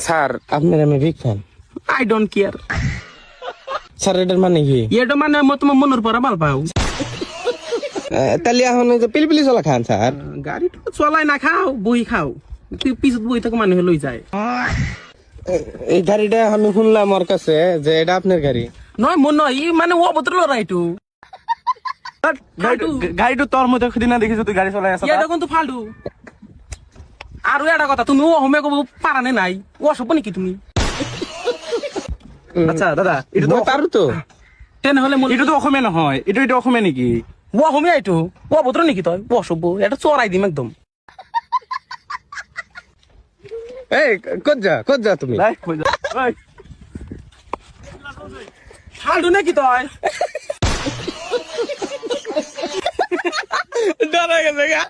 Sir আপনার আমি big fan. I don't care. Sir এটার মানে কি? এটা মানে তোমার মনের পরে ভাল পাও। তাহলে এখন ওই যে পিলপিলি চলা খান স্যার। গাড়ি তো চলাই না, খাও বই খাও, তুই পিছত বই থেকে মানুষ লই যায়। এই গাড়িটা আমি শুনলাম ওর কাছে যে এটা আপনার গাড়ি। নয় মন নয়, ই মানে অভদ্র লড়াইটু। গাড়িটো তোর মধ্যে সেদিন দেখিছো তুই গাড়ি চলাই আছ। এটা কিন্তু ফালতু। আর একটা কথা, তুমি অসমে কব পারানে নাই, অসভ্য নাকি তুমি? আচ্ছা দাদা, এটা তো মই পাৰো তো। তেনেহলে এটা তো অসমীয়া নহয়, এটা অসমীয়া নেকি? অসমীয়া এইটো অভদ্র নাকি তই? অসভ্য, এটা চড়াই দিম একদম। এই কত যা তুমি? ফালতু নাকি তই? ডরা গেছে গা।